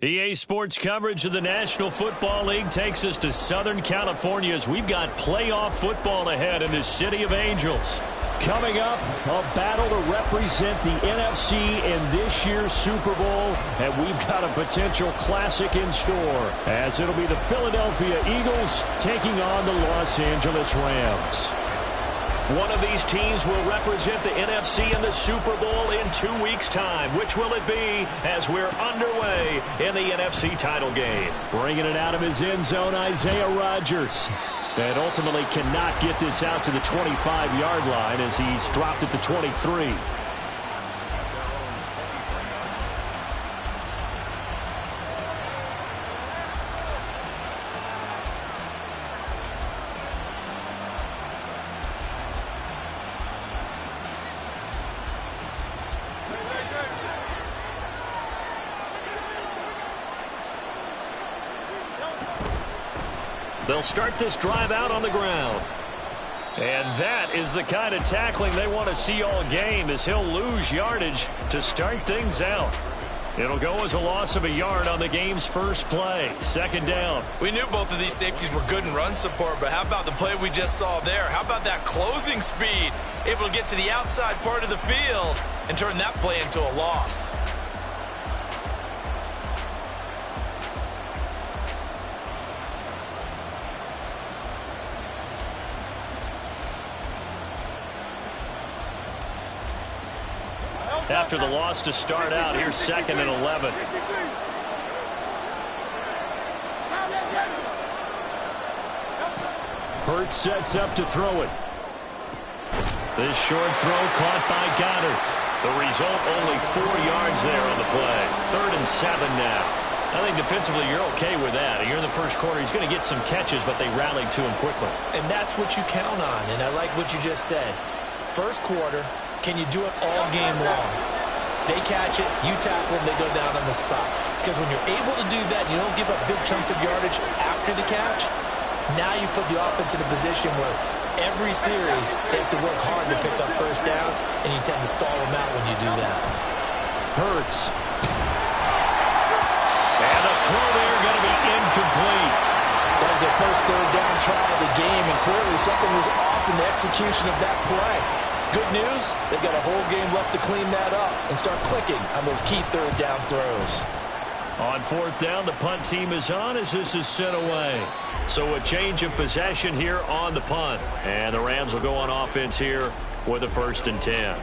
EA Sports coverage of the National Football League takes us to Southern California as we've got playoff football ahead in the City of Angels. Coming up, a battle to represent the NFC in this year's Super Bowl, and we've got a potential classic in store, as it'll be the Philadelphia Eagles taking on the Los Angeles Rams. One of these teams will represent the NFC in the Super Bowl in 2 weeks' time. Which will it be as we're underway in the NFC title game? Bringing it out of his end zone, Isaiah Rodgers. And ultimately cannot get this out to the 25-yard line as he's dropped at the 23. They'll start this drive out on the ground. And that is the kind of tackling they want to see all game, as he'll lose yardage to start things out. It'll go as a loss of a yard on the game's first play. Second down. We knew both of these safeties were good in run support, but how about the play we just saw there? How about that closing speed? Able to get to the outside part of the field and turn that play into a loss. After the loss to start out, here's 2nd and 11. Hurts sets up to throw it. This short throw caught by Goddard. The result, only 4 yards there on the play. 3rd and 7 now. I think defensively you're okay with that. Here in the first quarter, he's going to get some catches, but they rallied to him quickly. And that's what you count on, and I like what you just said. First quarter, can you do it all game long? They catch it, you tackle them, they go down on the spot. Because when you're able to do that, you don't give up big chunks of yardage after the catch. Now you put the offense in a position where every series they have to work hard to pick up first downs, and you tend to stall them out when you do that. Hurts. And the throw there going to be incomplete. That was their first third down try of the game, and clearly something was off in the execution of that play. Good news, they've got a whole game left to clean that up and start clicking on those key third down throws. On 4th down, the punt team is on as this is sent away. So a change of possession here on the punt. And the Rams will go on offense here with a 1st and 10.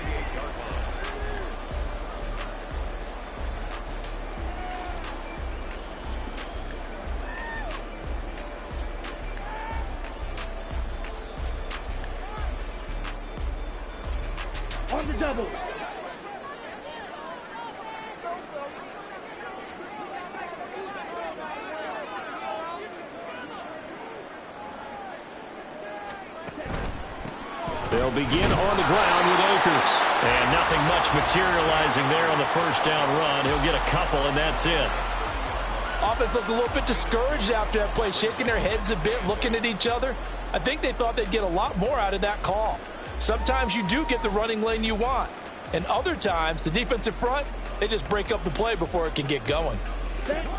On the double. They'll begin on the ground with Akers. And nothing much materializing there on the first down run. He'll get a couple, and that's it. Offense looked a little bit discouraged after that play, shaking their heads a bit, looking at each other. I think they thought they'd get a lot more out of that call. Sometimes you do get the running lane you want. And other times, the defensive front, they just break up the play before it can get going.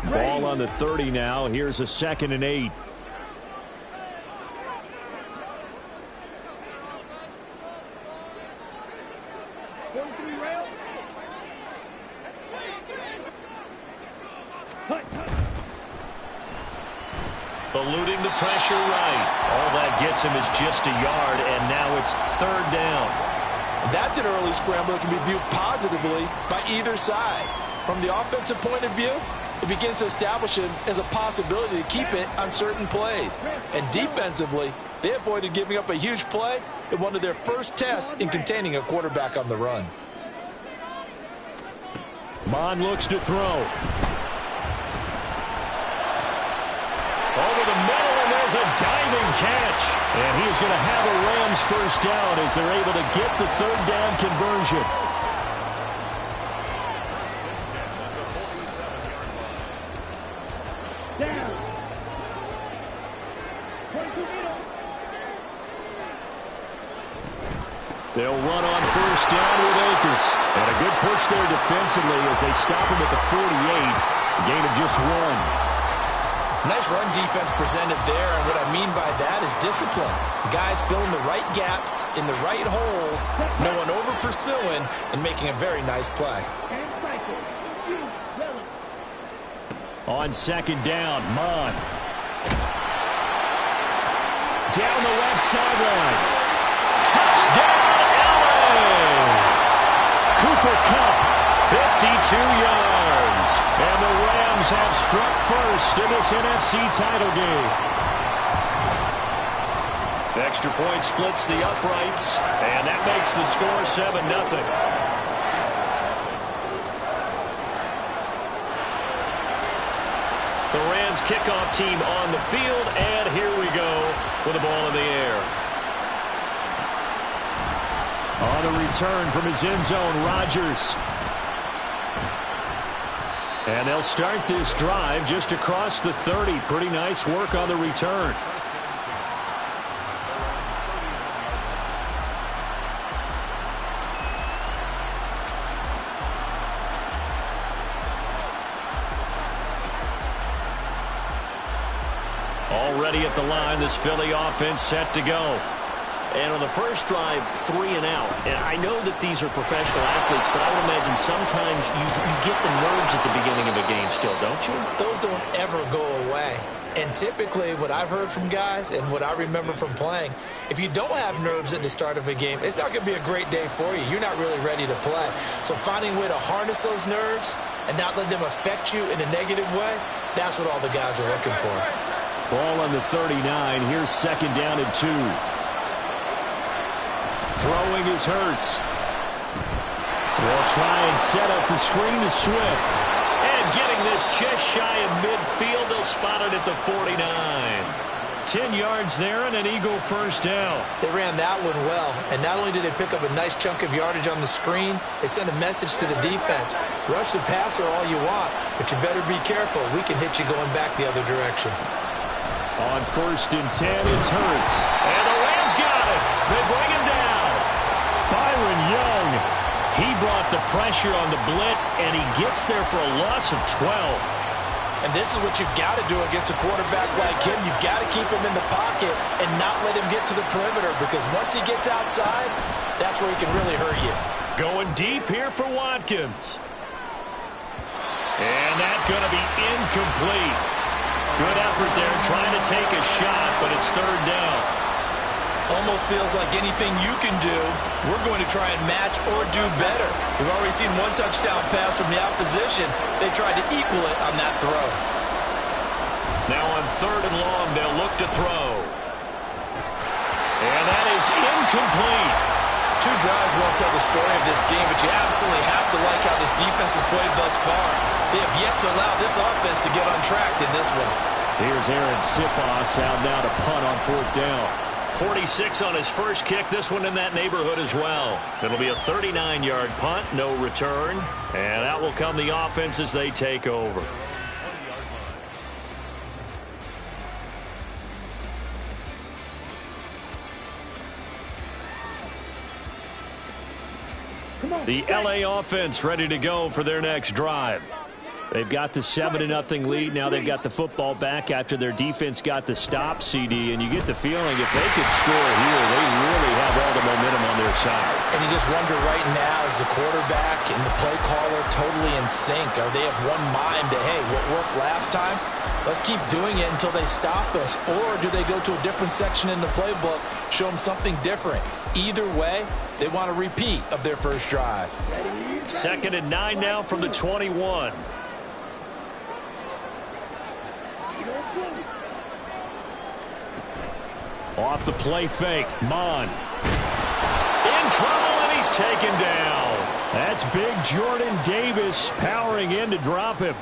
Ball on the 30 now. Here's a 2nd and 8. Eluding the pressure right. All that gets him is just a yard, and now it's 3rd down. That's an early scramble that can be viewed positively by either side. From the offensive point of view, it begins to establish it as a possibility to keep it on certain plays. And defensively, they avoided giving up a huge play in one of their first tests in containing a quarterback on the run. Mon looks to throw. Over the middle, and there's a diving catch. And he's going to have a Rams first down as they're able to get the 3rd down conversion. Down. They'll run on first down with Akers. And a good push there defensively as they stop him at the 48. Gain of just 1. Nice run defense presented there, and what I mean by that is discipline. Guys filling the right gaps in the right holes, no one over pursuing, and making a very nice play. On second down, Mon. Down the left sideline. Touchdown, LA! Cooper Kupp, 52 yards. And the Rams have struck first in this NFC title game. Extra point splits the uprights, and that makes the score 7-0. The Rams kickoff team on the field, and here we go with the ball in the air. On the return from his end zone, Rodgers. And they'll start this drive just across the 30. Pretty nice work on the return. Already at the line, this Philly offense set to go. And on the first drive, 3 and out. And I know that these are professional athletes, but I would imagine sometimes you get the nerves at the beginning of a game still, don't you? Those don't ever go away. And typically what I've heard from guys and what I remember from playing, if you don't have nerves at the start of a game, it's not going to be a great day for you. You're not really ready to play. So finding a way to harness those nerves and not let them affect you in a negative way, that's what all the guys are looking for. Ball on the 39. Here's second down and 2. Throwing is Hurts. They'll try and set up the screen to Swift. And getting this just shy of midfield, they'll spot it at the 49. 10 yards there and an Eagle first down. They ran that one well, and not only did they pick up a nice chunk of yardage on the screen, they sent a message to the defense. Rush the passer all you want, but you better be careful. We can hit you going back the other direction. On first and 10, it's Hurts. And the Rams got it. They bring him down. Byron Young. He brought the pressure on the blitz, and he gets there for a loss of 12. And this is what you've got to do against a quarterback like him. You've got to keep him in the pocket and not let him get to the perimeter, because once he gets outside, that's where he can really hurt you. Going deep here for Watkins. And that's going to be incomplete. Good effort there trying to take a shot, but it's third down. Almost feels like anything you can do, we're going to try and match or do better. We've already seen one touchdown pass from the opposition. They tried to equal it on that throw. Now on third and long, they'll look to throw. And that is incomplete. 2 drives won't tell the story of this game, but you absolutely have to like how this defense has played thus far. They have yet to allow this offense to get on track in this one. Here's Aaron Sipos out now to punt on fourth down. 46 on his first kick, this one in that neighborhood as well. It'll be a 39-yard punt, no return, and that will come the offense as they take over. The LA offense ready to go for their next drive. They've got the 7-0 lead. Now they've got the football back after their defense got the stop, CD. And you get the feeling if they could score here, they really have all the momentum on their side. And you just wonder right now, is the quarterback and the play caller totally in sync? Are they of one mind that, hey, what worked last time, let's keep doing it until they stop us? Or do they go to a different section in the playbook, show them something different? Either way, they want a repeat of their first drive. 2nd and 9 now from the 21. Off the play fake, Mon. In trouble, and he's taken down. That's big Jordan Davis powering in to drop him.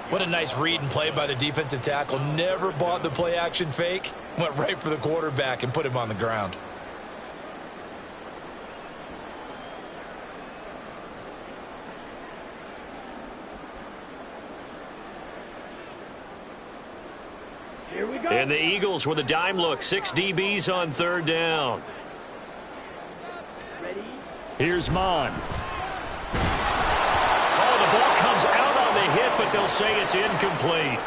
What a nice read and play by the defensive tackle. Never bought the play-action fake. Went right for the quarterback and put him on the ground. And the Eagles with a dime look. 6 DBs on third down. Here's Mon. Oh, the ball comes out on the hit, but they'll say it's incomplete.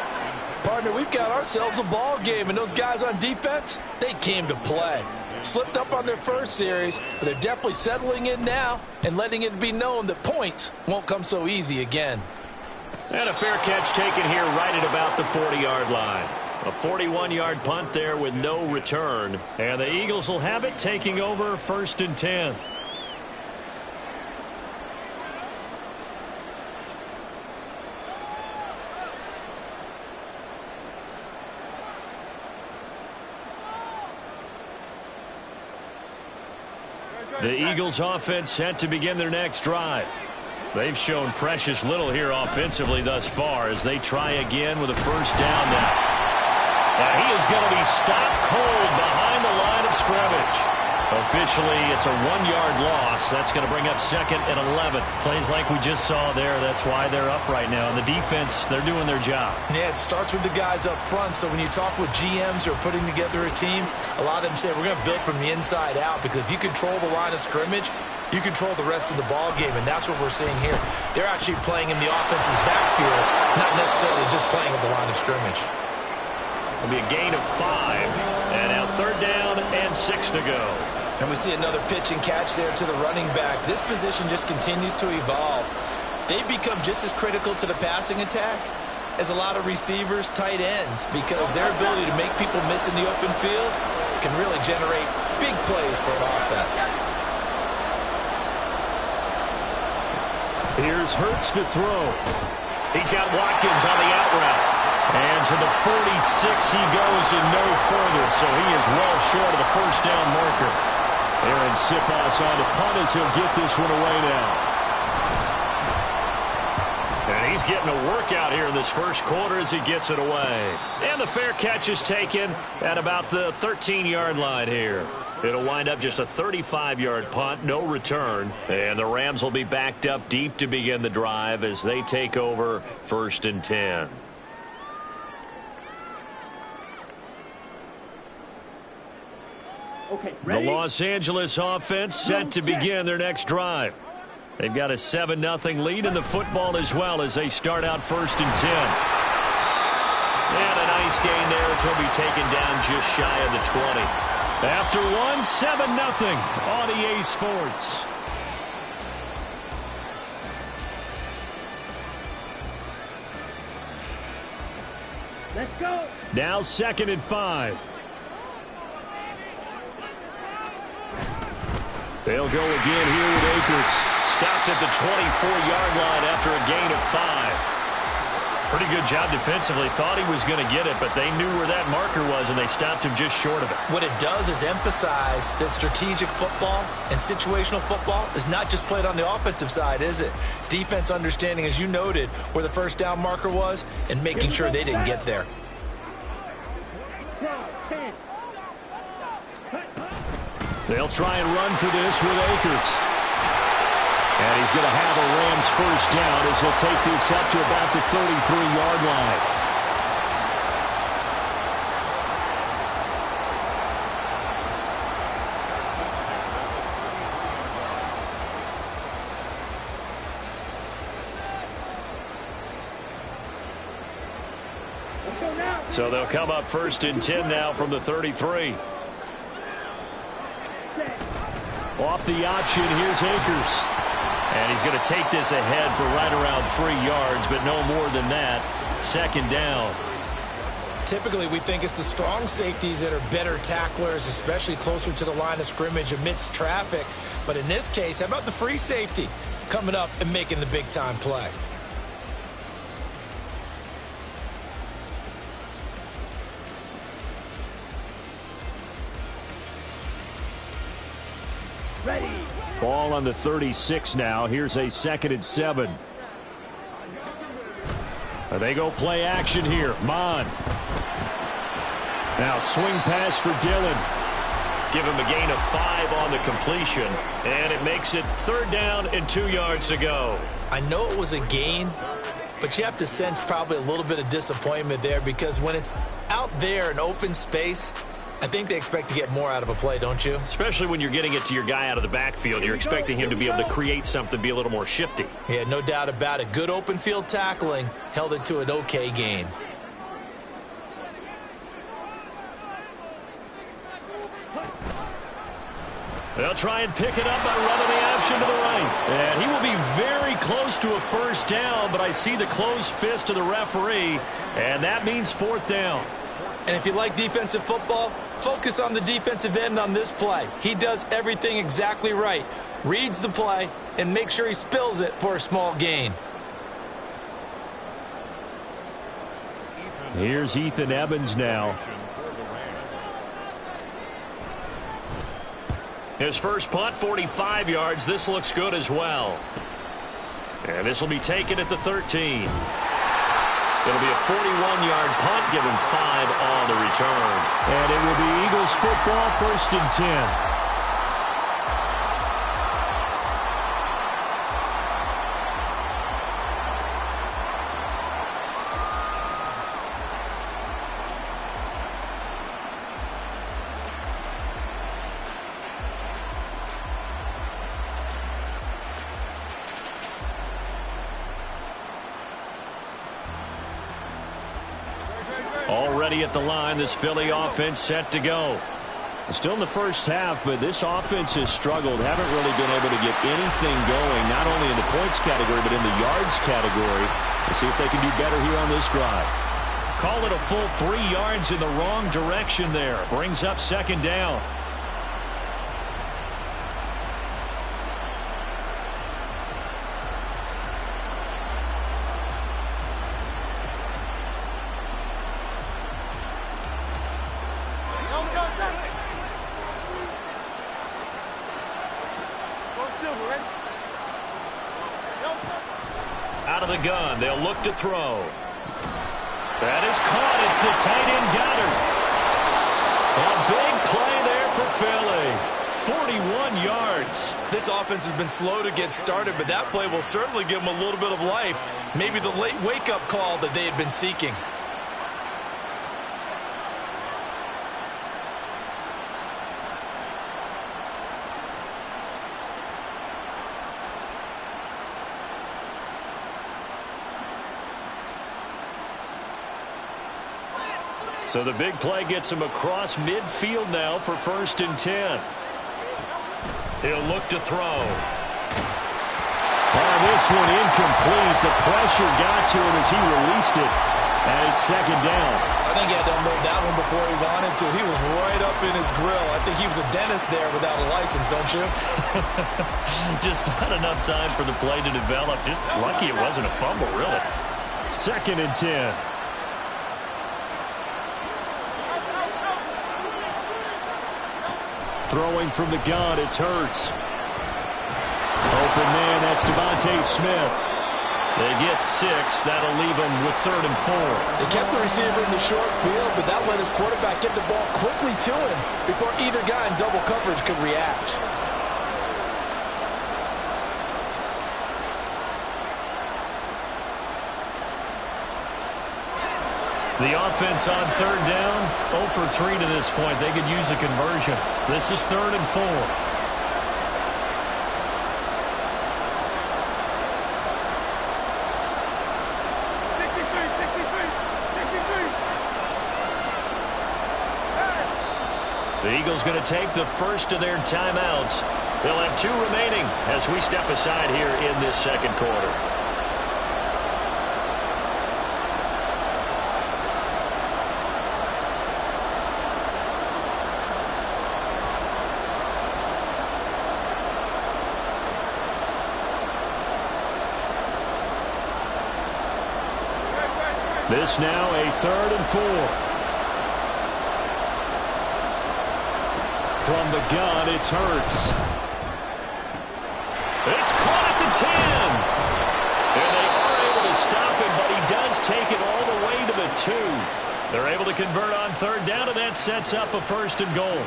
Partner, we've got ourselves a ball game, and those guys on defense, they came to play. Slipped up on their first series, but they're definitely settling in now and letting it be known that points won't come so easy again. And a fair catch taken here right at about the 40-yard line. A 41-yard punt there with no return. And the Eagles will have it, taking over 1st and 10. The Eagles offense set to begin their next drive. They've shown precious little here offensively thus far as they try again with a first down now. He is going to be stopped cold behind the line of scrimmage. Officially, it's a 1-yard loss. That's going to bring up 2nd and 11. Plays like we just saw there. That's why they're up right now. And the defense, they're doing their job. Yeah, it starts with the guys up front. So when you talk with GMs who are putting together a team, a lot of them say we're going to build from the inside out, because if you control the line of scrimmage, you control the rest of the ball game, and that's what we're seeing here. They're actually playing in the offense's backfield, not necessarily just playing at the line of scrimmage. It'll be a gain of 5, and now 3rd down and 6 to go. And we see another pitch and catch there to the running back. This position just continues to evolve. They've become just as critical to the passing attack as a lot of receivers, tight ends, because their ability to make people miss in the open field can really generate big plays for an offense. Here's Hurts to throw. He's got Watkins on the out route. And to the 46 he goes and no further, so he is well short of the first down marker. Aaron Sipas on the punt as he'll get this one away now. And he's getting a workout here in this first quarter as he gets it away. And the fair catch is taken at about the 13-yard line here. It'll wind up just a 35-yard punt, no return. And the Rams will be backed up deep to begin the drive as they take over 1st and 10. Okay, the Los Angeles offense set to begin their next drive. They've got a 7-0 lead in the football as well as they start out 1st and 10. And a nice gain there as he'll be taken down just shy of the 20. After 7-0 on EA Sports. Let's go. Now 2nd and 5. They'll go again here with Akers. Stopped at the 24-yard line after a gain of 5. Pretty good job defensively. Thought he was going to get it, but they knew where that marker was, and they stopped him just short of it. What it does is emphasize that strategic football and situational football is not just played on the offensive side, is it? Defense understanding, as you noted, where the first down marker was and making sure they didn't get there. They'll try and run for this with Akers. And he's going to have a Rams first down as he'll take this up to about the 33-yard line. So they'll come up 1st and 10 now from the 33. Off the option, here's Akers. And he's going to take this ahead for right around 3 yards, but no more than that. 2nd down. Typically, we think it's the strong safeties that are better tacklers, especially closer to the line of scrimmage amidst traffic. But in this case, how about the free safety coming up and making the big-time play? Ready. Ball on the 36 now. Here's a 2nd and 7. They go play action here. Mon. Now swing pass for Dillon. Give him a gain of 5 on the completion. And it makes it 3rd down and 2 yards to go. I know it was a gain, but you have to sense probably a little bit of disappointment there, because when it's out there in open space, I think they expect to get more out of a play, don't you? Especially when you're getting it to your guy out of the backfield. You're expecting him to be able to create something, be a little more shifty. Yeah, no doubt about it. Good open field tackling held it to an okay gain. They'll try and pick it up by running the option to the right. And he will be very close to a first down, but I see the closed fist of the referee, and that means fourth down. And if you like defensive football, focus on the defensive end on this play. He does everything exactly right. Reads the play and makes sure he spills it for a small gain. Here's Ethan Evans now. His first punt, 45 yards. This looks good as well. And this will be taken at the 13. It'll be a 41-yard punt, given 5 on the return. And it will be Eagles football, 1st and 10. Already at the line, this Philly offense set to go. Still in the first half, but this offense has struggled. Haven't really been able to get anything going, not only in the points category, but in the yards category. Let's see if they can do better here on this drive. Call it a full 3 yards in the wrong direction there. Brings up 2nd down. Out of the gun, they'll look to throw. That is caught. It's the tight end Goddard. A big play there for Philly. 41 yards. This offense has been slow to get started, but that play will certainly give them a little bit of life. Maybe the late wake-up call that they had been seeking. So the big play gets him across midfield now for 1st and 10. He'll look to throw. Oh, this one incomplete. The pressure got to him as he released it. And it's 2nd down. I think he had to unload that one before he wanted to. He was right up in his grill. I think he was a dentist there without a license, don't you? Just not enough time for the play to develop. Just lucky it wasn't a fumble, really. 2nd and 10. Throwing from the gun, it's Hurts. Open man, that's Devontae Smith. They get 6. That'll leave them with 3rd and 4. They kept the receiver in the short field, but that let his quarterback get the ball quickly to him before either guy in double coverage could react. The offense on 3rd down, 0 for 3 to this point. They could use a conversion. This is 3rd and 4. The Eagles going to take the first of their timeouts. They'll have 2 remaining as we step aside here in this 2nd quarter. This now a 3rd and 4. From the gun, it's Hurts. It's caught at the 10. And they are able to stop him, but he does take it all the way to the 2. They're able to convert on 3rd down, and that sets up a 1st and goal.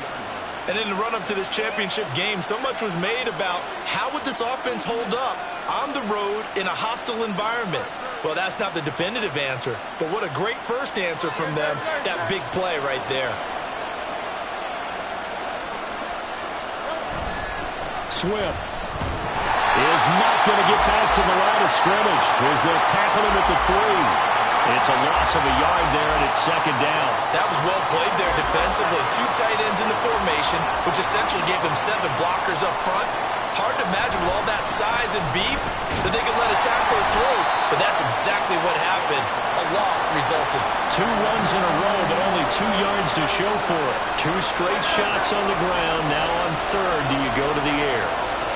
And in the run-up to this championship game, so much was made about how would this offense hold up on the road in a hostile environment. Well, that's not the definitive answer, but what a great first answer from them, that big play right there. Swift is not going to get back to the line of scrimmage as they'll tackle him at the 3. It's a loss of a yard there, and it's second down. That was well played there defensively. 2 tight ends in the formation, which essentially gave them 7 blockers up front. Hard to imagine with all that size and beef that they could let a tackle through, but that's exactly what happened. A loss resulted. 2 runs in a row, but only 2 yards to show for it. 2 straight shots on the ground. Now on third, do you go to the air?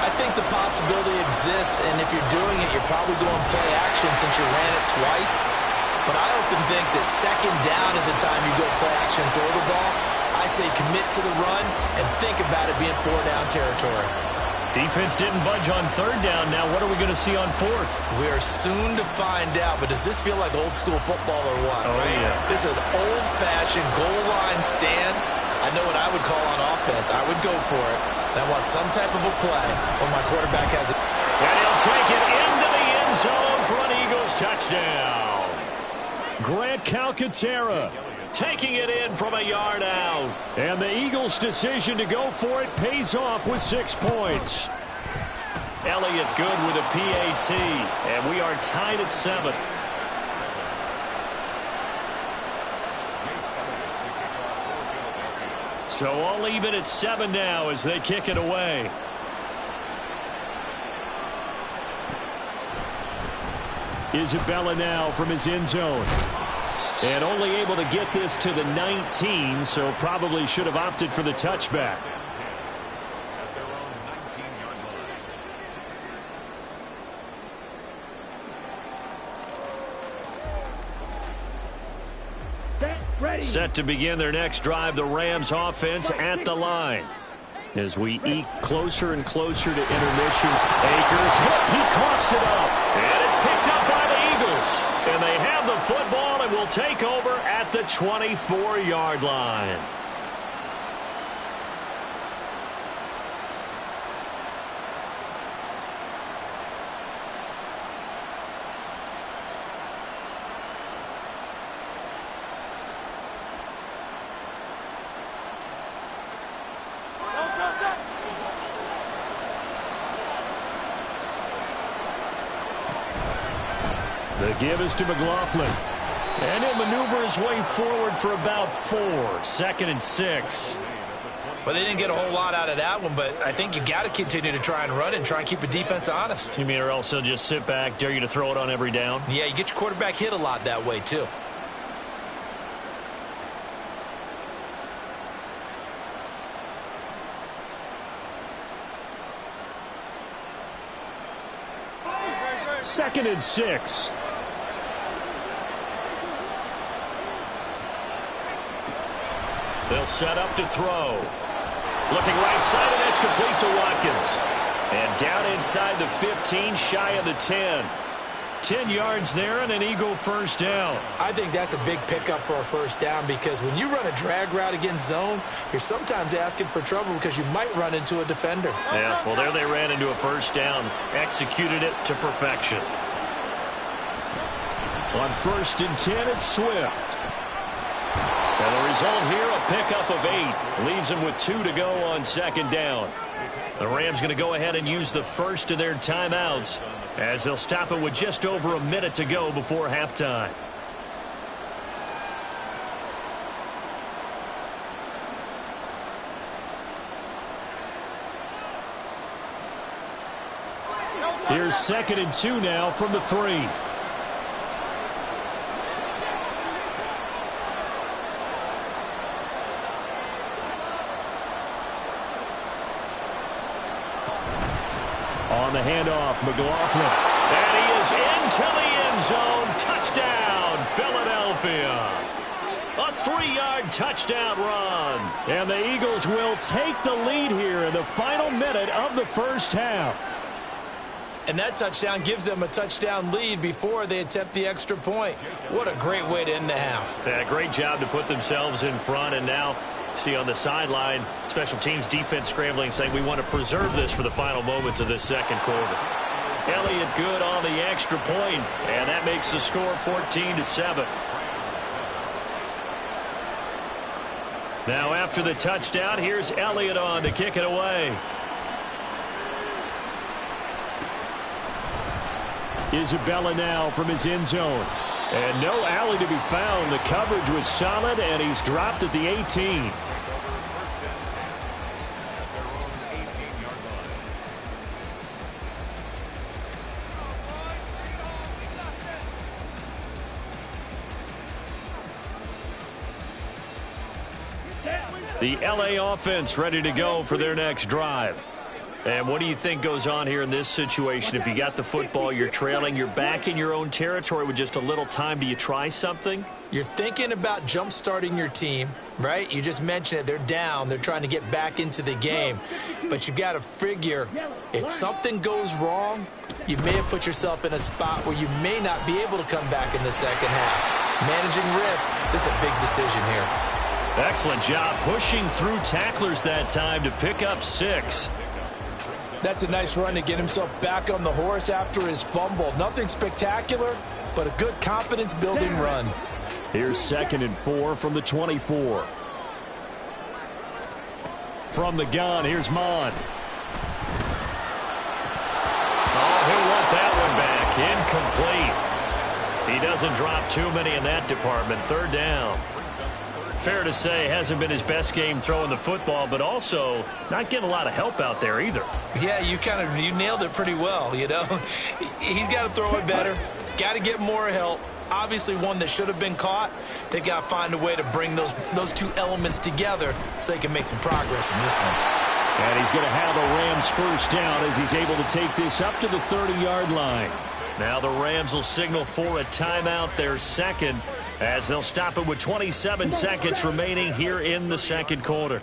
I think the possibility exists, and if you're doing it, you're probably going play action since you ran it twice. But I often think that second down is the time you go play action and throw the ball. I say commit to the run and think about it being 4-down territory. Defense didn't budge on third down. Now what are we going to see on fourth? We are soon to find out, but does this feel like old school football or what? Oh, right? yeah. This is an old-fashioned goal line stand. I know what I would call on offense. I would go for it. And I want some type of a play when my quarterback has it. And he'll take it into the end zone for an Eagles touchdown. Grant Calcaterra taking it in from a yard out. And the Eagles' decision to go for it pays off with 6 points. Elliott good with a PAT. And we are tied at 7. So all even at 7 now as they kick it away. Isabella now from his end zone. And only able to get this to the 19, so probably should have opted for the touchback. Set to begin their next drive, the Rams offense at the line. As we eke closer and closer to intermission, Akers hit. He coughs it up. And it's picked up by the Eagles. And they have the football and will take over at the 24-yard line. The give is to McLaughlin. And he'll maneuver his way forward for about 4. 2nd and 6. Well, they didn't get a whole lot out of that one, but I think you got to continue to try and run and try and keep the defense honest. You mean or else he'll just sit back, dare you to throw it on every down? Yeah, you get your quarterback hit a lot that way, too. Second and 6. They'll set up to throw. Looking right side, and that's complete to Watkins. And down inside the 15, shy of the 10. 10 yards there and an Eagle first down. I think that's a big pickup for a first down because when you run a drag route against zone, you're sometimes asking for trouble because you might run into a defender. Yeah, well, there they ran into a first down. Executed it to perfection. On 1st and 10, it's Swift. And the result here, a pickup of 8. Leaves them with 2 to go on 2nd down. The Rams going to go ahead and use the first of their timeouts as they'll stop it with just over a minute to go before halftime. Here's 2nd and 2 now from the 3. On the handoff, McLaughlin. And he is into the end zone. Touchdown, Philadelphia. A 3-yard touchdown run. And the Eagles will take the lead here in the final minute of the first half. And that touchdown gives them a touchdown lead before they attempt the extra point. What a great way to end the half. Yeah, great job to put themselves in front, and now see on the sideline, special teams defense scrambling, saying we want to preserve this for the final moments of this second quarter. Elliott good on the extra point, and that makes the score 14-7. Now after the touchdown, here's Elliott on to kick it away. Isabella now from his end zone. And no alley to be found. The coverage was solid, and he's dropped at the 18. The LA offense ready to go for their next drive. And what do you think goes on here in this situation? If you got the football, you're trailing, you're back in your own territory with just a little time. Do you try something? You're thinking about jump-starting your team, right? You just mentioned it. They're down. They're trying to get back into the game. But you've got to figure if something goes wrong, you may have put yourself in a spot where you may not be able to come back in the second half. Managing risk, this is a big decision here. Excellent job pushing through tacklers that time to pick up 6. That's a nice run to get himself back on the horse after his fumble. Nothing spectacular, but a good confidence-building run. Here's 2nd and 4 from the 24. From the gun, here's Mon. Oh, he'll want that one back. Incomplete. He doesn't drop too many in that department. 3rd down. Fair to say, hasn't been his best game throwing the football, but also not getting a lot of help out there either. Yeah, you nailed it pretty well, you know. He's got to throw it better, got to get more help. Obviously one that should have been caught. They've got to find a way to bring those two elements together so they can make some progress in this one. And he's going to have the Rams 1st down as he's able to take this up to the 30-yard line. Now the Rams will signal for a timeout, their 2nd, as they'll stop it with 27 seconds remaining here in the 2nd quarter.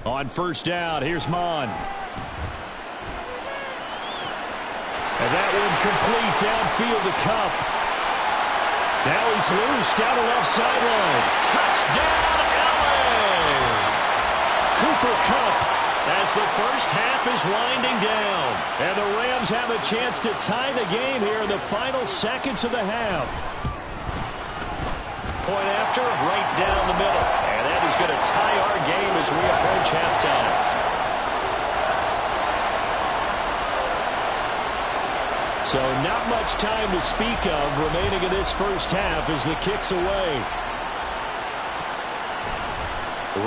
On 1st down, here's Mon. And that one complete downfield to Cup. Now he's loose down the left sideline. Touchdown, LA! Cooper Kupp. As the first half is winding down. And the Rams have a chance to tie the game here in the final seconds of the half. Point after, right down the middle. And that is going to tie our game as we approach halftime. So not much time to speak of remaining in this first half as the kick's away.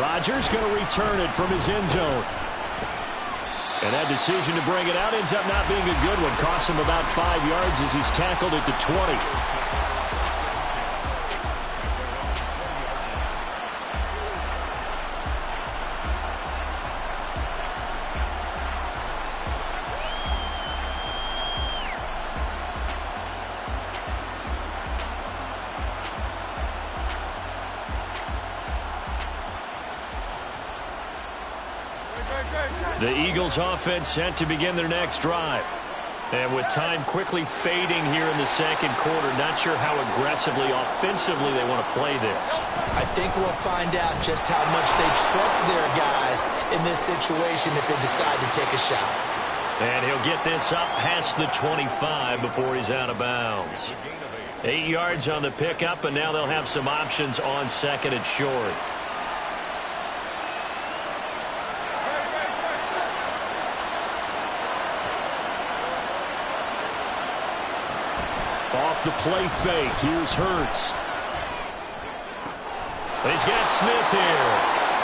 Rodgers going to return it from his end zone. And that decision to bring it out ends up not being a good one. Cost him about 5 yards as he's tackled at the 20. The Eagles offense set to begin their next drive. And with time quickly fading here in the 2nd quarter, not sure how aggressively, offensively they want to play this. I think we'll find out just how much they trust their guys in this situation if they decide to take a shot. And he'll get this up past the 25 before he's out of bounds. 8 yards on the pickup, and now they'll have some options on 2nd and short. Off the play fake. Here's Hurts. He's got Smith here.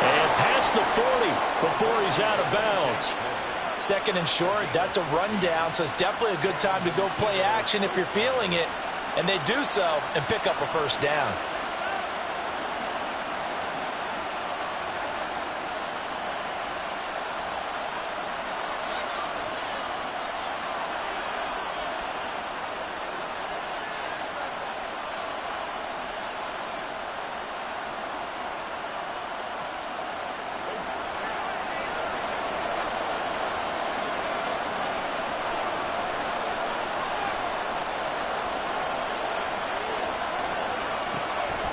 And past the 40 before he's out of bounds. 2nd and short, that's a rundown, so it's definitely a good time to go play action if you're feeling it. And they do so and pick up a 1st down.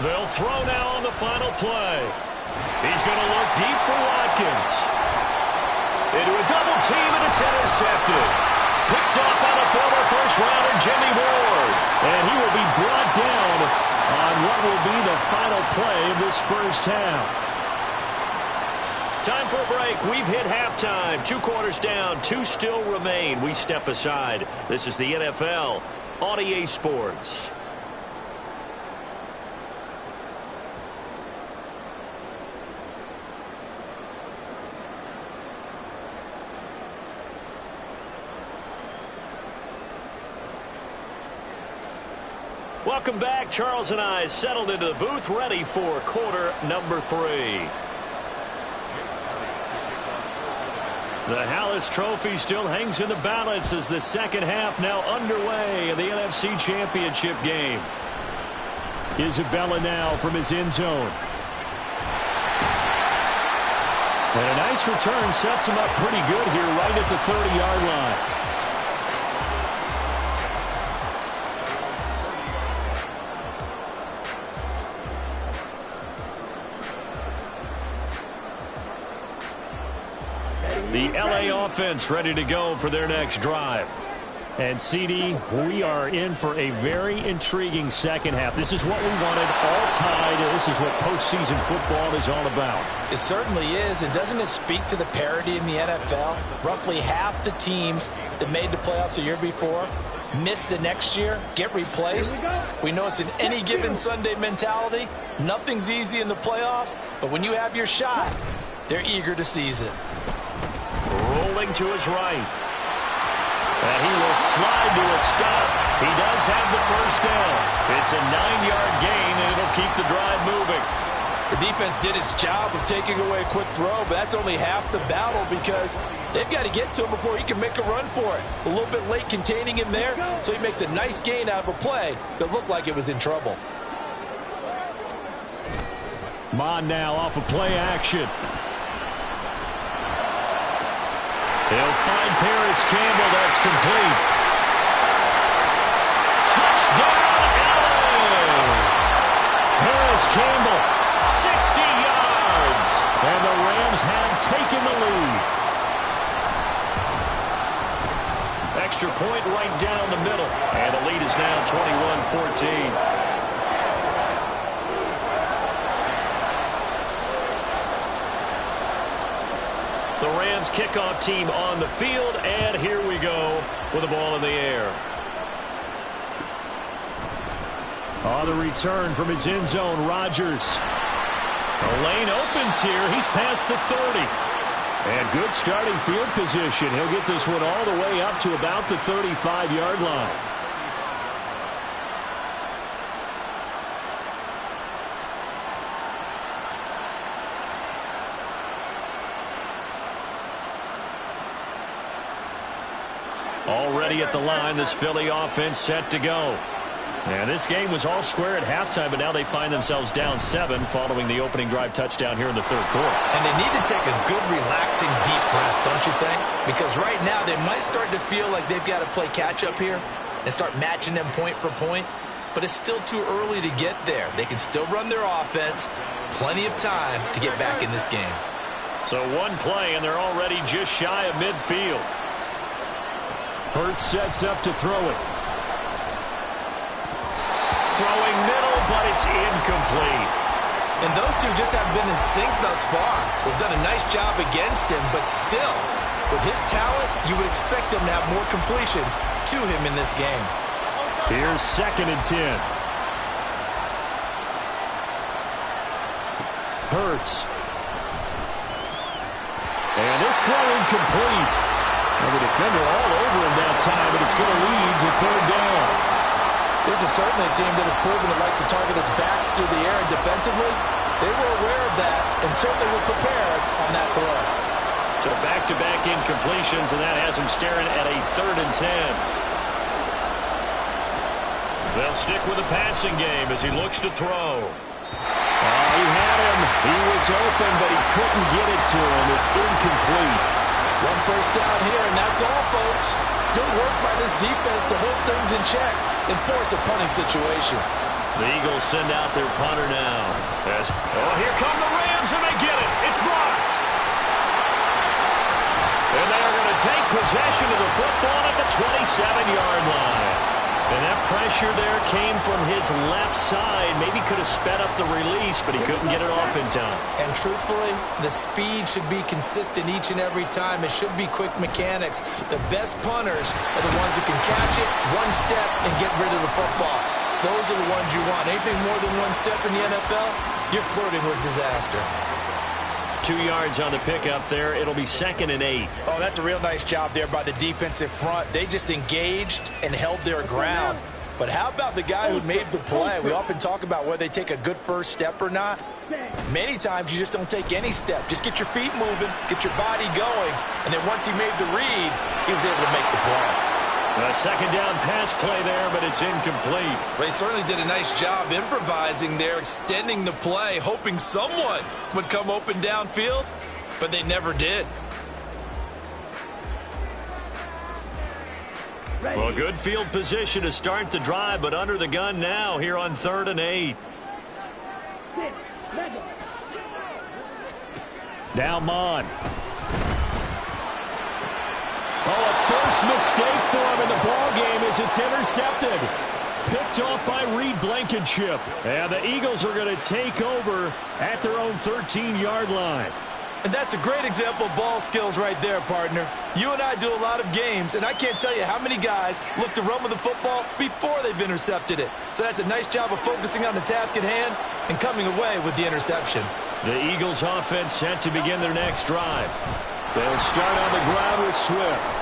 They'll throw now on the final play. He's going to look deep for Watkins. Into a double team, and it's intercepted. Picked up by the former first-rounder Jimmy Ward. And he will be brought down on what will be the final play of this first half. Time for a break. We've hit halftime. 2 quarters down. 2 still remain. We step aside. This is the NFL on EA Sports. Welcome back. Charles and I settled into the booth, ready for quarter number 3. The Hallis Trophy still hangs in the balance as the second half now underway in the NFC Championship game. Isabella now from his end zone. And a nice return sets him up pretty good here right at the 30-yard line. The LA offense ready to go for their next drive. And CD, we are in for a very intriguing second half. This is what we wanted, all tied. This is what postseason football is all about. It certainly is. And doesn't it speak to the parity in the NFL? Roughly half the teams that made the playoffs a year before miss the next year, get replaced. We know it's an any given Sunday mentality. Nothing's easy in the playoffs, but when you have your shot, they're eager to seize it. Rolling to his right. And he will slide to a stop. He does have the first down. It's a 9-yard gain, and it'll keep the drive moving. The defense did its job of taking away a quick throw, but that's only half the battle because they've got to get to him before he can make a run for it. A little bit late containing him there, so he makes a nice gain out of a play that looked like it was in trouble. Mon now off of play action. He'll find Paris Campbell. That's complete. Touchdown, LA! Paris Campbell, 60 yards. And the Rams have taken the lead. Extra point right down the middle. And the lead is now 21-14. The Rams kickoff team on the field, and here we go with the ball in the air. On the return from his end zone, Rodgers. The lane opens here. He's past the 30. And good starting field position. He'll get this one all the way up to about the 35-yard line. Already at the line, this Philly offense set to go. And this game was all square at halftime, but now they find themselves down 7 following the opening drive touchdown here in the third quarter. And they need to take a good, relaxing, deep breath, don't you think? Because right now they might start to feel like they've got to play catch-up here and start matching them point for point. But it's still too early to get there. They can still run their offense. Plenty of time to get back in this game. So one play, and they're already just shy of midfield. Hurts sets up to throw it. Throwing middle, but it's incomplete. And those two just haven't been in sync thus far. They've done a nice job against him, but still, with his talent, you would expect them to have more completions to him in this game. Here's 2nd and 10. Hurts. And this throw incomplete. And the defender all over him that time, but it's going to lead to 3rd down. This is certainly a team that has proven it likes to target its backs through the air, and defensively, they were aware of that and certainly were prepared on that throw. So back-to-back incompletions, and that has him staring at a 3rd and 10. They'll stick with the passing game as he looks to throw. He had him. He was open, but he couldn't get it to him. It's incomplete. One first down here, and that's all, folks. Good work by this defense to hold things in check and force a punting situation. The Eagles send out their punter now. Here come the Rams, and they get it. It's blocked. And they are going to take possession of the football at the 27-yard line. And that pressure pressure there came from his left side. Maybe could have sped up the release, but he couldn't get it off in time. And truthfully, the speed should be consistent each and every time. It should be quick mechanics. The best punters are the ones who can catch it, one step, and get rid of the football. Those are the ones you want. Anything more than one step in the NFL, you're flirting with disaster. 2 yards on the pickup there. It'll be 2nd and 8. Oh, that's a real nice job there by the defensive front. They just engaged and held their ground. But how about the guy who made the play? We often talk about whether they take a good first step or not. Many times you just don't take any step. Just get your feet moving, get your body going, and then once he made the read, he was able to make the play. A 2nd down pass play there, but it's incomplete. Well, he certainly did a nice job improvising there, extending the play, hoping someone would come open downfield, but they never did. Well, good field position to start the drive, but under the gun now here on 3rd and 8. Now Mon. Oh, a first mistake for him in the ball game as it's intercepted. Picked off by Reed Blankenship. And the Eagles are going to take over at their own 13-yard line. And that's a great example of ball skills right there, partner. You and I do a lot of games, and I can't tell you how many guys look to run with the football before they've intercepted it. So that's a nice job of focusing on the task at hand and coming away with the interception. The Eagles offense set to begin their next drive. They'll start on the ground with Swift.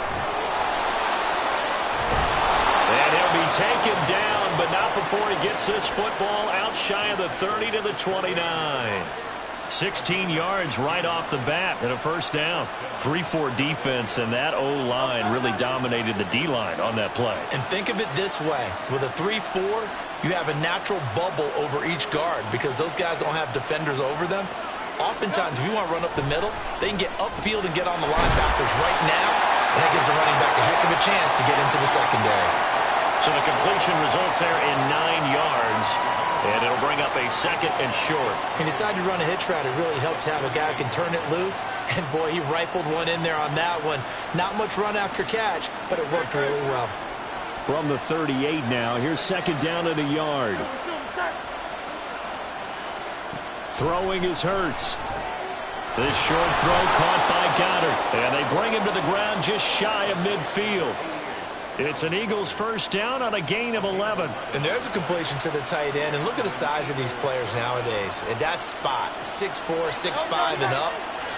And he'll be taken down, but not before he gets this football out shy of the 30 to the 29. 16 yards right off the bat and a first down. 3-4 defense, and that O-line really dominated the D-line on that play. And think of it this way. With a 3-4, you have a natural bubble over each guard because those guys don't have defenders over them. Oftentimes, if you want to run up the middle, they can get upfield and get on the linebackers right now, and that gives the running back a heck of a chance to get into the secondary. So the completion results there in 9 yards, and it'll bring up a 2nd and short. He decided to run a hitch route. It really helps to have a guy who can turn it loose, and boy, he rifled one in there on that one. Not much run after catch, but it worked really well. From the 38 now, here's 2nd down and a yard. Throwing is Hurts. This short throw caught by Goddard. And they bring him to the ground just shy of midfield. It's an Eagles first down on a gain of 11. And there's a completion to the tight end. And look at the size of these players nowadays. At that spot, 6'4", 6'5", and up.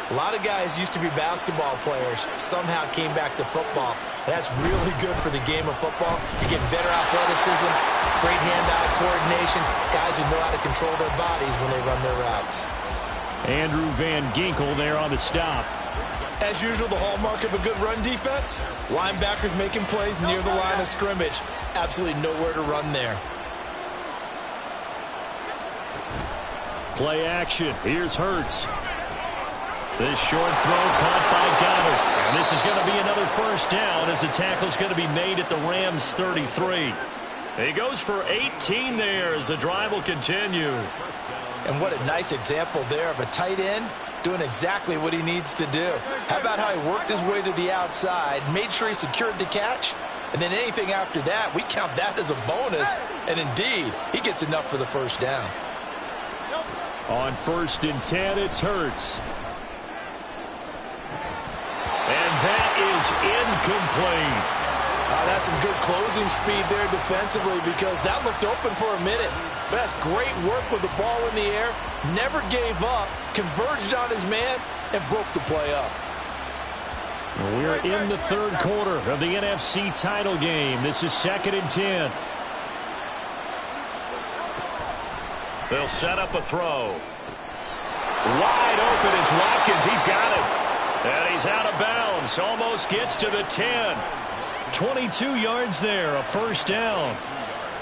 A lot of guys used to be basketball players. Somehow came back to football. And that's really good for the game of football. You're getting better athleticism, great hand-eye coordination, guys who know how to control their bodies when they run their routes. Andrew Van Ginkel there on the stop. As usual, the hallmark of a good run defense, linebackers making plays near the line of scrimmage. Absolutely nowhere to run there. Play action. Here's Hurts. This short throw caught by Goddard. And this is going to be another first down as the tackle's going to be made at the Rams' 33. He goes for 18 there as the drive will continue. And what a nice example there of a tight end doing exactly what he needs to do. How about how he worked his way to the outside, made sure he secured the catch, and then anything after that, we count that as a bonus. And indeed, he gets enough for the first down. On 1st and 10, it's Hurts. And that is incomplete. That's some good closing speed there defensively because that looked open for a minute. But that's great work with the ball in the air. Never gave up, converged on his man, and broke the play up. We're in the 3rd quarter of the NFC title game. This is 2nd and 10. They'll set up a throw. Wide open is Watkins. He's got it. And he's out of bounds. Almost gets to the 10. 22 yards there, a first down.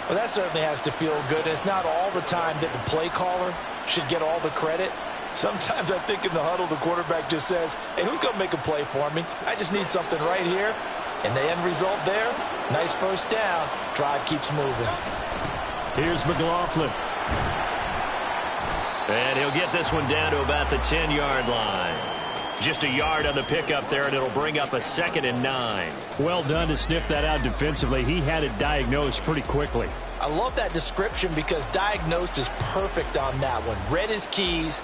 Well, that certainly has to feel good. It's not all the time that the play caller should get all the credit. Sometimes I think in the huddle, the quarterback just says, hey, who's going to make a play for me? I just need something right here. And the end result there, nice first down. Drive keeps moving. Here's McLaughlin. And he'll get this one down to about the 10-yard line. Just a yard on the pickup there, and it'll bring up a 2nd and 9. Well done to sniff that out defensively. He had it diagnosed pretty quickly. I love that description because diagnosed is perfect on that one. Read his keys,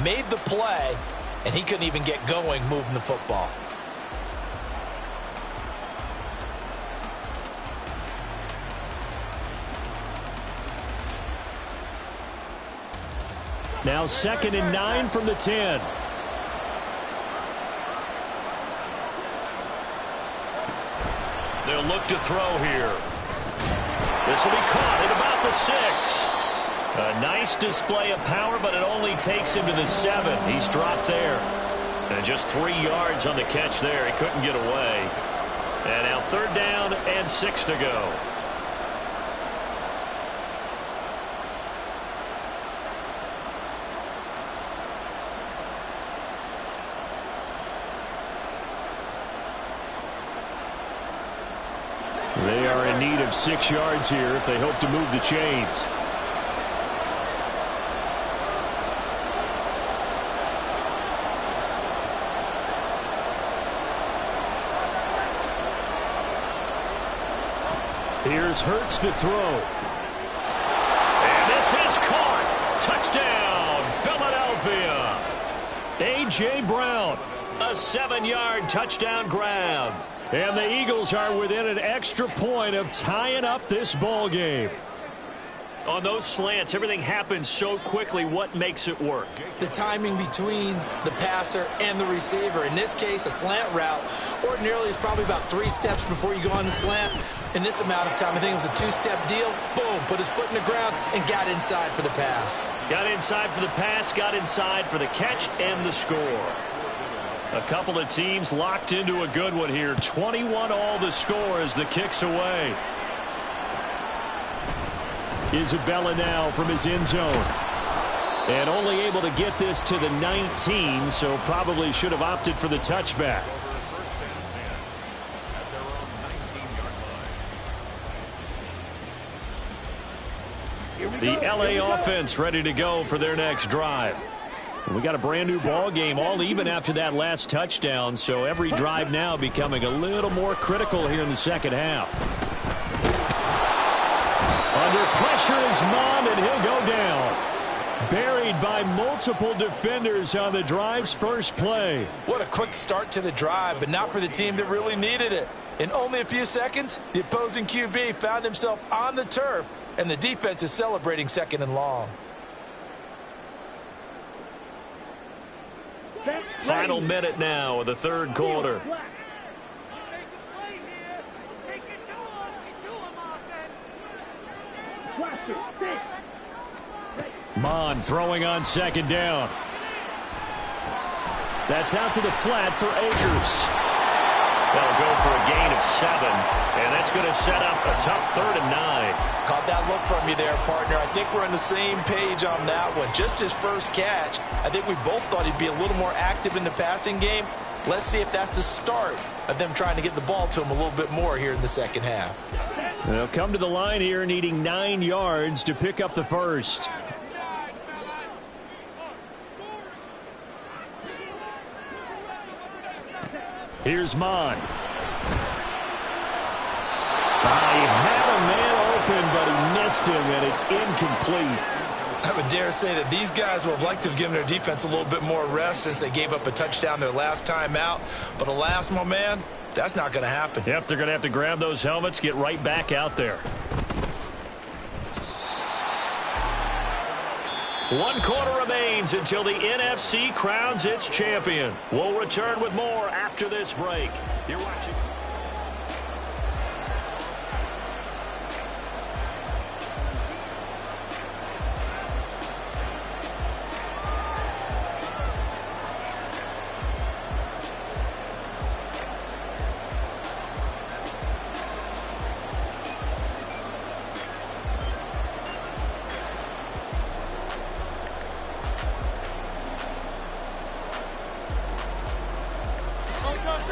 made the play, and he couldn't even get going moving the football. Now 2nd and 9 from the 10. They'll look to throw here. This will be caught at about the 6. A nice display of power, but it only takes him to the 7. He's dropped there. And just 3 yards on the catch there. He couldn't get away. And now 3rd down and 6 to go. They are in need of 6 yards here if they hope to move the chains. Here's Hurts to throw. And this is caught. Touchdown, Philadelphia. A.J. Brown. A 7-yard touchdown grab. And the Eagles are within an extra point of tying up this ball game. On those slants, everything happens so quickly. What makes it work? The timing between the passer and the receiver. In this case, a slant route ordinarily is probably about 3 steps before you go on the slant. In this amount of time, I think it was a 2-step deal. Boom, put his foot in the ground and got inside for the pass. Got inside for the pass, got inside for the catch and the score. A couple of teams locked into a good one here. 21 all the score as the kick's away. Isabella now from his end zone. And only able to get this to the 19, so probably should have opted for the touchback. The LA offense ready to go for their next drive. We got a brand new ball game, all even after that last touchdown, so every drive now becoming a little more critical here in the second half. Under pressure is Mond, and he'll go down. Buried by multiple defenders on the drive's first play. What a quick start to the drive, but not for the team that really needed it. In only a few seconds, the opposing QB found himself on the turf, and the defense is celebrating 2nd and long. Final minute now of the 3rd quarter. Mond throwing on 2nd down. That's out to the flat for Akers. That'll go for a gain of 7, and that's going to set up a tough 3rd and 9. Caught that look from you there, partner. I think we're on the same page on that one. Just his first catch, I think we both thought he'd be a little more active in the passing game. Let's see if that's the start of them trying to get the ball to him a little bit more here in the second half. They'll come to the line here needing 9 yards to pick up the first. Here's Mond. He had a man open, but he missed him, and it's incomplete. I would dare say that these guys would have liked to have given their defense a little bit more rest since they gave up a touchdown their last time out. But alas, my man, that's not going to happen. Yep, they're going to have to grab those helmets, get right back out there. 1 quarter remains until the NFC crowns its champion. We'll return with more after this break. You're watching.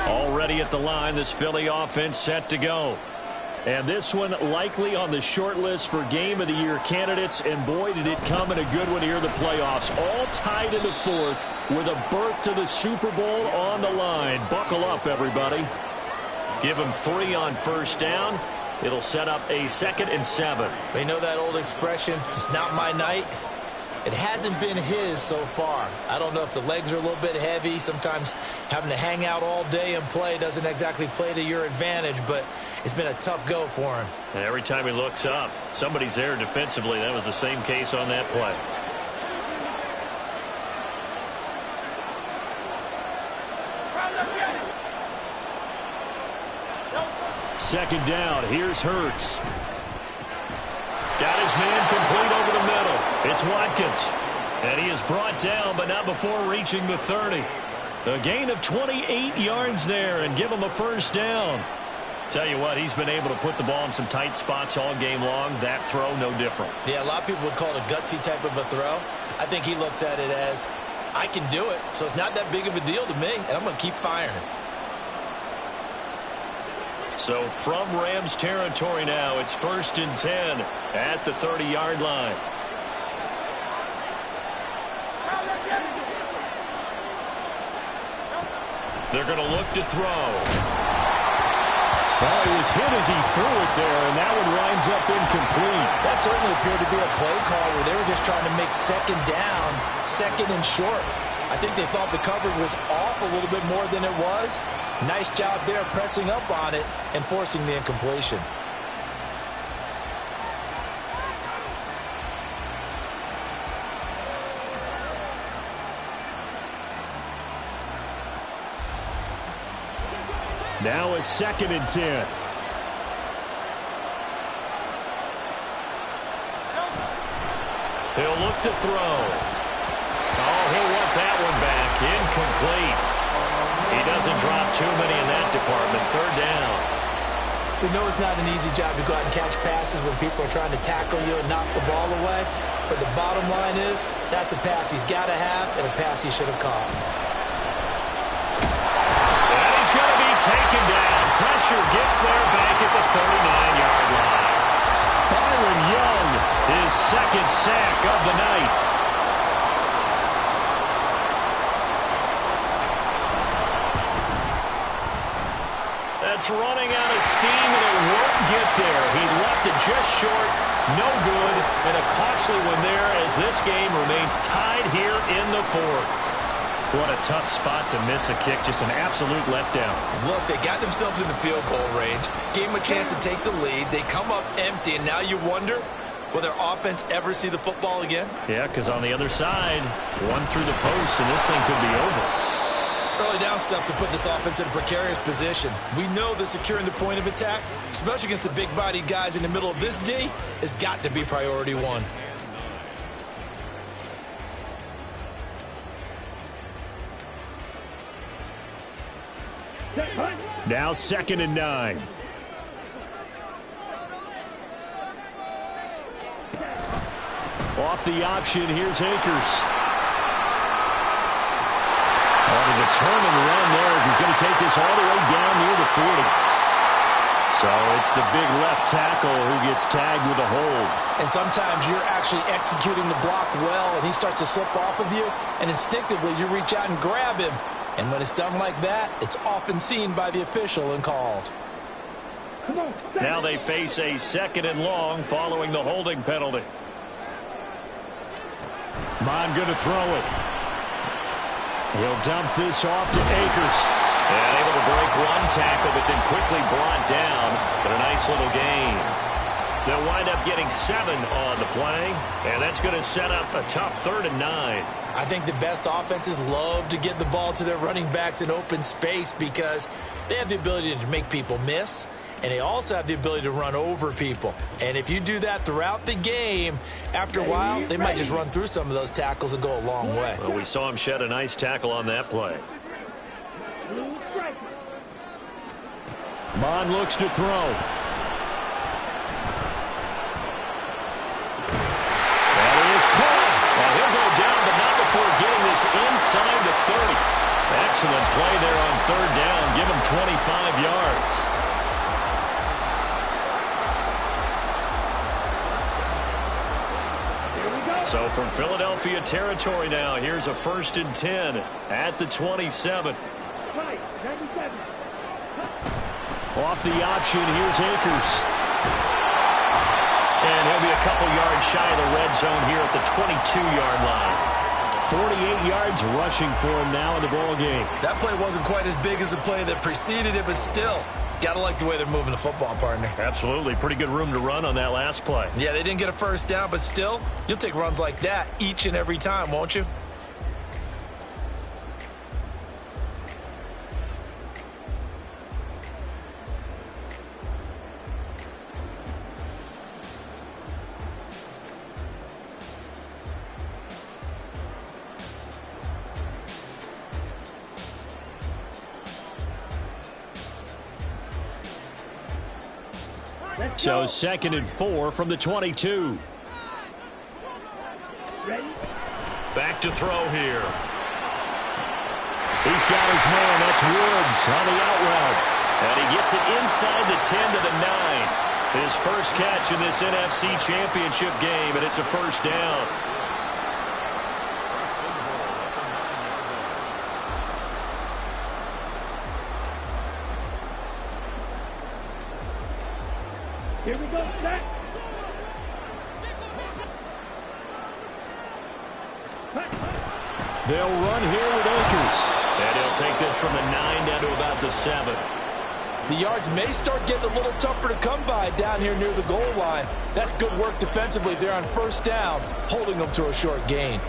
Already at the line, this Philly offense set to go. And this one likely on the short list for Game of the Year candidates. And boy, did it come in a good one here in the playoffs. All tied in the 4th. with a berth to the Super Bowl on the line. Buckle up, everybody. Give him 3 on first down. It'll set up a 2nd and 7. We know that old expression, it's not my night. It hasn't been his so far. I don't know if the legs are a little bit heavy. Sometimes having to hang out all day and play doesn't exactly play to your advantage, but it's been a tough go for him. And every time he looks up, somebody's there defensively. That was the same case on that play. Second down. Here's Hurts. Got his man complete over the middle. It's Watkins. And he is brought down, but not before reaching the 30. A gain of 28 yards there and give him a first down. Tell you what, he's been able to put the ball in some tight spots all game long. That throw, no different. Yeah, a lot of people would call it a gutsy type of a throw. I think he looks at it as, I can do it, so it's not that big of a deal to me, and I'm going to keep firing. So from Rams territory now, it's 1st and 10 at the 30-yard line. They're going to look to throw. Well, he was hit as he threw it there, and that one winds up incomplete. That certainly appeared to be a play call where they were just trying to make second down, 2nd and short. I think they thought the coverage was off a little bit more than it was. Nice job there pressing up on it and forcing the incompletion. Now a 2nd and 10. He'll look to throw. Oh, he'll want that one back. Incomplete. He doesn't drop too many in that department. 3rd down. We know it's not an easy job to go out and catch passes when people are trying to tackle you and knock the ball away. But the bottom line is, that's a pass he's got to have and a pass he should have caught. And he's going to be taken down. Pressure gets there back at the 39-yard line. Byron Young, his 2nd sack of the night. That's running out of steam, and it won't get there. He left it just short, no good, and a costly one there as this game remains tied here in the 4th. What a tough spot to miss a kick, just an absolute letdown. Look, they got themselves in the field goal range, gave them a chance to take the lead. They come up empty, and now you wonder, will their offense ever see the football again? Yeah, because on the other side, one through the post, and this thing could be over. Early down stuff to put this offense in a precarious position. We know that securing the point of attack, especially against the big-bodied guys in the middle of this D, has got to be priority 1. now 2nd and 9. Off the option, here's Akers. On a determined run there as he's going to take this all the way down near the 40. So it's the big left tackle who gets tagged with a hold. And sometimes you're actually executing the block well, and he starts to slip off of you, and instinctively you reach out and grab him. And when it's done like that, it's often seen by the official and called. Now they face a 2nd and long following the holding penalty. Mon going to throw it. He'll dump this off to Akers. And able to break one tackle, but then quickly brought down. But a nice little gain. They'll wind up getting 7 on the play, and that's going to set up a tough 3rd and 9. I think the best offenses love to get the ball to their running backs in open space because they have the ability to make people miss, and they also have the ability to run over people. And if you do that throughout the game, after a while, they might just run through some of those tackles and go a long way. Well, we saw him shed a nice tackle on that play. Mon looks to throw. That is caught. Well, he'll go down, but not before getting this inside the 30. Excellent play there on 3rd down. Give him 25 yards. So from Philadelphia territory now, here's a 1st and 10 at the 27. Right, 97. Off the option, here's Akers. And he'll be a couple yards shy of the red zone here at the 22-yard line. 48 yards rushing for him now in the ball game. That play wasn't quite as big as the play that preceded it, but still, got to like the way they're moving the football, partner. Absolutely. Pretty good room to run on that last play. Yeah, they didn't get a first down, but still, you'll take runs like that each and every time, won't you? So 2nd and 4 from the 22. Ready? Back to throw here. He's got his man. That's Woods on the out route. And he gets it inside the 10 to the 9. His first catch in this NFC Championship game, and it's a first down. Here we go, set. They'll run here with Akers. And he'll take this from the 9 down to about the 7. The yards may start getting a little tougher to come by down here near the goal line. That's good work defensively there on first down, holding them to a short gain.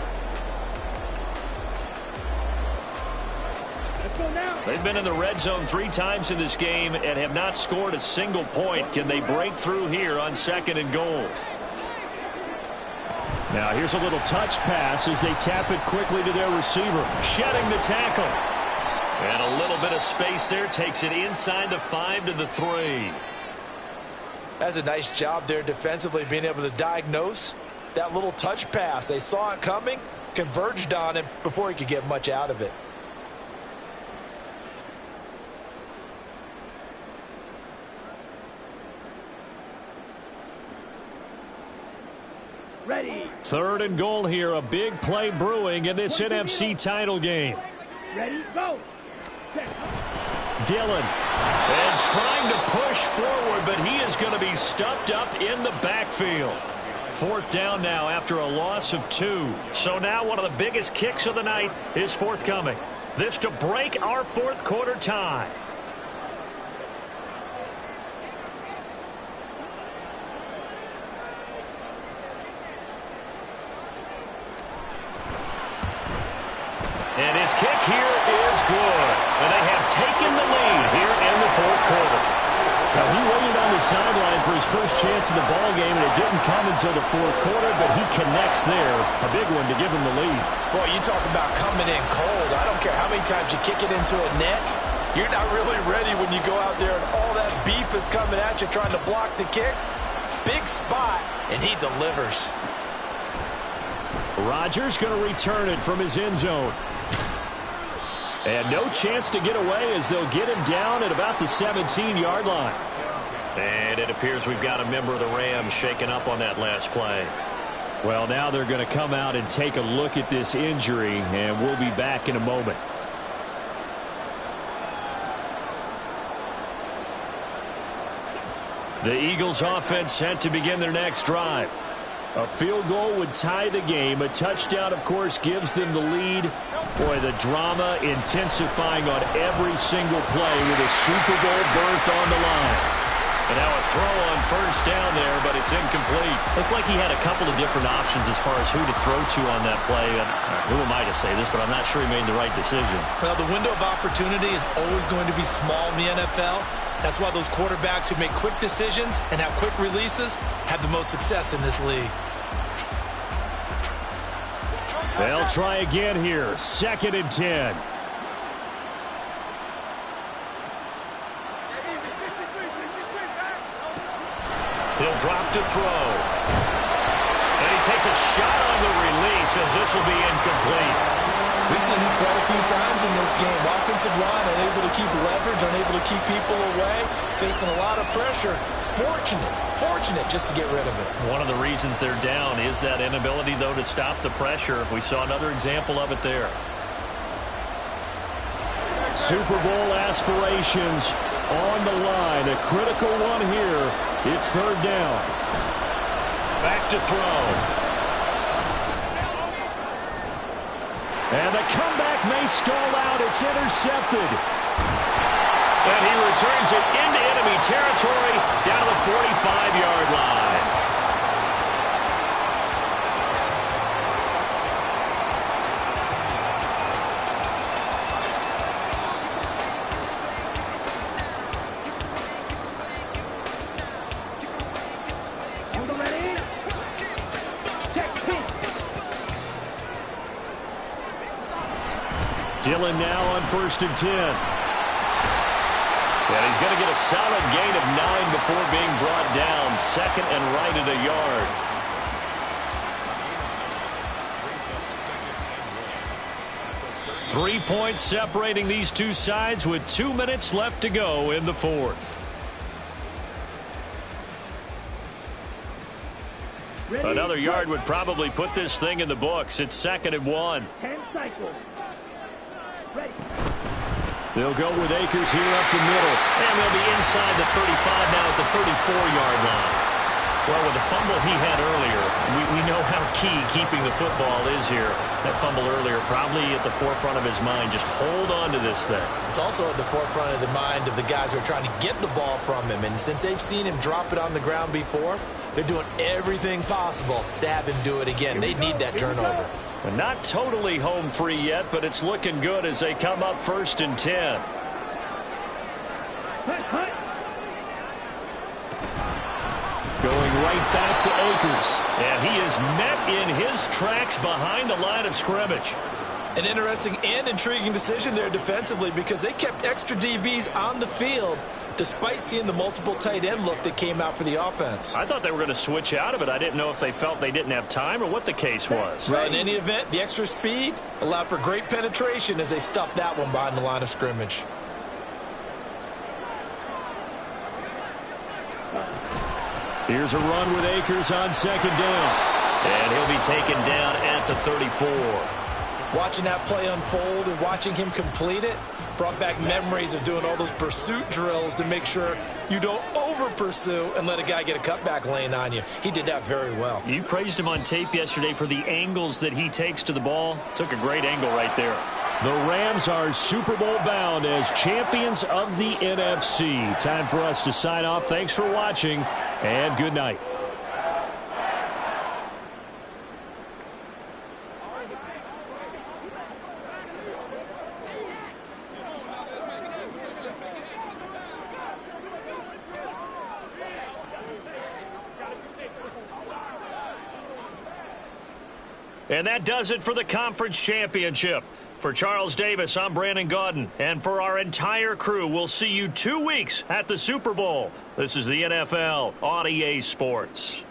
Let's go now. They've been in the red zone 3 times in this game and have not scored a single point. Can they break through here on 2nd and goal? Now here's a little touch pass as they tap it quickly to their receiver. Shedding the tackle. And a little bit of space there. Takes it inside the 5 to the 3. That's a nice job there defensively, being able to diagnose that little touch pass. They saw it coming, converged on him before he could get much out of it. Ready. 3rd and goal here. A big play brewing in this NFC title game. Ready, go. Set. Dillon. And trying to push forward, but he is going to be stuffed up in the backfield. 4th down now after a loss of 2. So now one of the biggest kicks of the night is forthcoming. This to break our 4th quarter tie. And his kick here is good. And they have taken the lead here in the 4th quarter. So he waited on the sideline for his first chance in the ball game, and it didn't come until the 4th quarter, but he connects there. A big one to give him the lead. Boy, you talk about coming in cold. I don't care how many times you kick it into a net. You're not really ready when you go out there and all that beef is coming at you trying to block the kick. Big spot, and he delivers. Rodgers going to return it from his end zone. And no chance to get away as they'll get him down at about the 17-yard line. And it appears we've got a member of the Rams shaken up on that last play. Well, now they're going to come out and take a look at this injury, and we'll be back in a moment. The Eagles offense set to begin their next drive. A field goal would tie the game. A touchdown, of course, gives them the lead. Boy, the drama intensifying on every single play with a Super Bowl berth on the line. And now a throw on first down there, but it's incomplete. Looked like he had a couple of different options as far as who to throw to on that play. And who am I to say this, but I'm not sure he made the right decision. Well, the window of opportunity is always going to be small in the NFL. That's why those quarterbacks who make quick decisions and have quick releases have the most success in this league. They'll try again here. 2nd and 10. He'll drop to throw. And he takes a shot on the release as this will be incomplete. We've seen this quite a few times in this game. Offensive line unable to keep leverage, unable to keep people away, facing a lot of pressure. Fortunate just to get rid of it. One of the reasons they're down is that inability, though, to stop the pressure. We saw another example of it there. Super Bowl aspirations on the line. A critical one here. It's third down. Back to throw. And the comeback may stall out. It's intercepted. And he returns it into enemy territory down to the 45-yard line. On the ready. Check pitch. Dillon now on 1st and 10. And he's going to get a solid gain of 9 before being brought down. Second and right at a yard. Three points separating these two sides with 2 minutes left to go in the fourth. Ready, Another yard would probably put this thing in the books. It's 2nd and 1. 10 cycles. Ready. They'll go with Akers here up the middle. And they'll be inside the 35 now at the 34-yard line. Well, with the fumble he had earlier, we know how key keeping the football is here. That fumble earlier probably at the forefront of his mind. Just hold on to this thing. It's also at the forefront of the mind of the guys who are trying to get the ball from him. And since they've seen him drop it on the ground before, they're doing everything possible to have him do it again. They need that turnover. And not totally home free yet, but it's looking good as they come up 1st and 10. Hut. Going right back to Akers. And he is met in his tracks behind the line of scrimmage. An interesting and intriguing decision there defensively because they kept extra DBs on the field despite seeing the multiple tight end look that came out for the offense. I thought they were going to switch out of it. I didn't know if they felt they didn't have time or what the case was. Well, in any event, the extra speed allowed for great penetration as they stuffed that one behind the line of scrimmage. Here's a run with Akers on 2nd down. And he'll be taken down at the 34. Watching that play unfold and watching him complete it brought back memories of doing all those pursuit drills to make sure you don't over-pursue and let a guy get a cutback lane on you. He did that very well. You praised him on tape yesterday for the angles that he takes to the ball. Took a great angle right there. The Rams are Super Bowl bound as champions of the NFC. Time for us to sign off. Thanks for watching, and good night. And that does it for the conference championship. For Charles Davis, I'm Brandon Gaudin. And for our entire crew, we'll see you 2 weeks at the Super Bowl. This is the NFL on EA Sports.